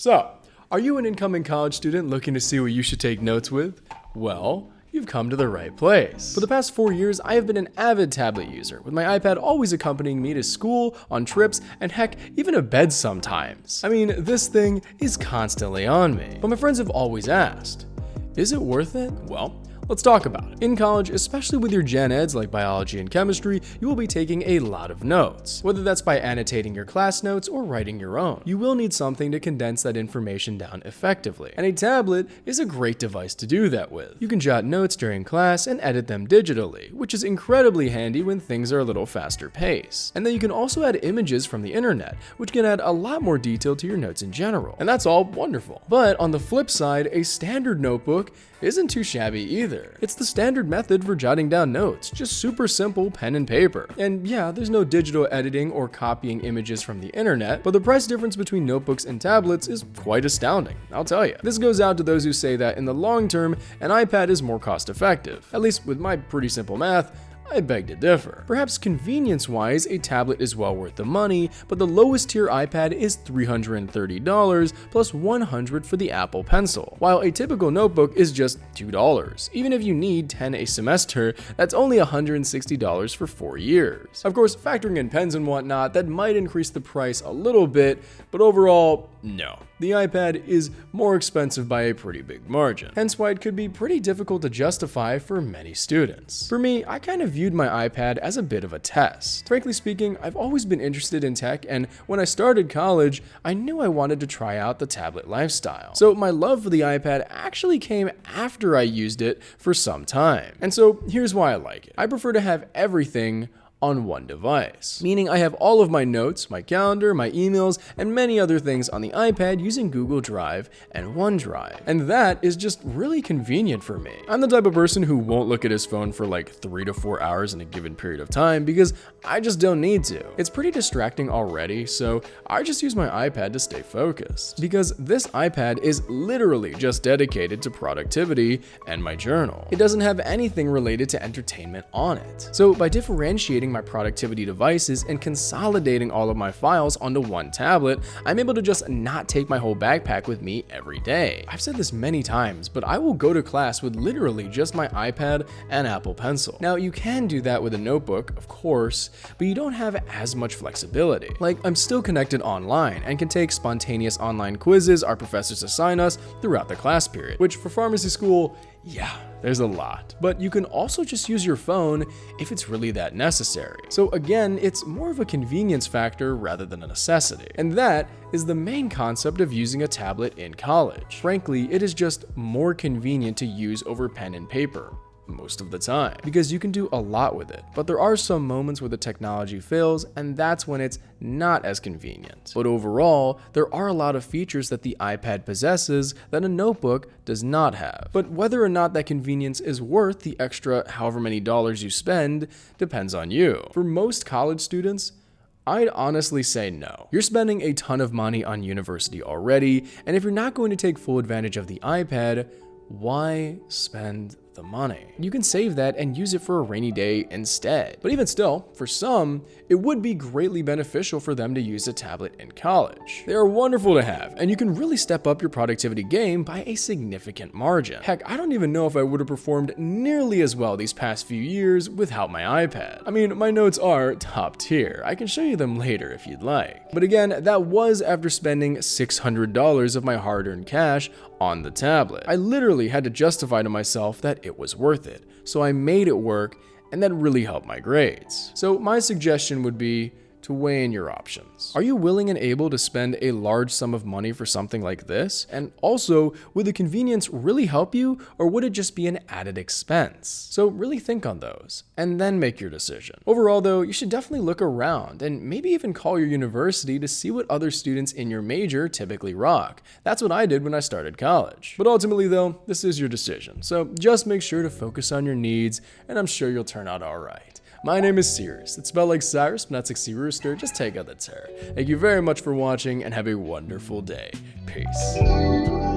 So, are you an incoming college student looking to see what you should take notes with? Well, you've come to the right place. For the past 4 years, I have been an avid tablet user, with my iPad always accompanying me to school, on trips, and heck, even to bed sometimes. I mean, this thing is constantly on me. But my friends have always asked, is it worth it? Well, let's talk about it. In college, especially with your gen eds like biology and chemistry, you will be taking a lot of notes. Whether that's by annotating your class notes or writing your own, you will need something to condense that information down effectively. And a tablet is a great device to do that with. You can jot notes during class and edit them digitally, which is incredibly handy when things are a little faster paced. And then you can also add images from the internet, which can add a lot more detail to your notes in general. And that's all wonderful. But on the flip side, a standard notebook isn't too shabby either. It's the standard method for jotting down notes, just super simple pen and paper. And yeah, there's no digital editing or copying images from the internet, but the price difference between notebooks and tablets is quite astounding, I'll tell you. This goes out to those who say that in the long term, an iPad is more cost effective. At least with my pretty simple math, I beg to differ. Perhaps convenience-wise, a tablet is well worth the money, but the lowest tier iPad is $330 plus $100 for the Apple Pencil, while a typical notebook is just $2. Even if you need 10 a semester, that's only $160 for 4 years. Of course, factoring in pens and whatnot, that might increase the price a little bit, but overall, no. The iPad is more expensive by a pretty big margin, hence why it could be pretty difficult to justify for many students. For me, I kind of viewed my iPad as a bit of a test. Frankly speaking, I've always been interested in tech, and when I started college, I knew I wanted to try out the tablet lifestyle. So my love for the iPad actually came after I used it for some time. And so here's why I like it. I prefer to have everything on one device, meaning I have all of my notes, my calendar, my emails, and many other things on the iPad using Google Drive and OneDrive. And that is just really convenient for me. I'm the type of person who won't look at his phone for like 3 to 4 hours in a given period of time because I just don't need to. It's pretty distracting already, so I just use my iPad to stay focused. Because this iPad is literally just dedicated to productivity and my journal. It doesn't have anything related to entertainment on it. So by differentiating my productivity devices and consolidating all of my files onto one tablet, I'm able to just not take my whole backpack with me every day. I've said this many times, but I will go to class with literally just my iPad and Apple Pencil. Now, you can do that with a notebook, of course, but you don't have as much flexibility. Like, I'm still connected online and can take spontaneous online quizzes our professors assign us throughout the class period, which for pharmacy school, yeah, there's a lot. But you can also just use your phone if it's really that necessary. So again, it's more of a convenience factor rather than a necessity. And that is the main concept of using a tablet in college. Frankly, it is just more convenient to use over pen and paper most of the time, because you can do a lot with it. But there are some moments where the technology fails, and that's when it's not as convenient. But overall, there are a lot of features that the iPad possesses that a notebook does not have. But whether or not that convenience is worth the extra however many dollars you spend depends on you. For most college students, I'd honestly say no. You're spending a ton of money on university already, and if you're not going to take full advantage of the iPad, why spend the money? You can save that and use it for a rainy day instead. But even still, for some, it would be greatly beneficial for them to use a tablet in college. They are wonderful to have, and you can really step up your productivity game by a significant margin. Heck, I don't even know if I would have performed nearly as well these past few years without my iPad. I mean, my notes are top tier. I can show you them later if you'd like. But again, that was after spending $600 of my hard-earned cash on the tablet. I literally had to justify to myself that it was worth it, so I made it work, and that really helped my grades. So my suggestion would be to weigh in your options. Are you willing and able to spend a large sum of money for something like this? And also, would the convenience really help you, or would it just be an added expense? So really think on those, and then make your decision. Overall though, you should definitely look around, and maybe even call your university to see what other students in your major typically rock. That's what I did when I started college. But ultimately though, this is your decision, so just make sure to focus on your needs, and I'm sure you'll turn out alright. My name is Cyrus. It's spelled like Cyrus, but not like Sea Rooster. Just take out the terror. Thank you very much for watching, and have a wonderful day. Peace.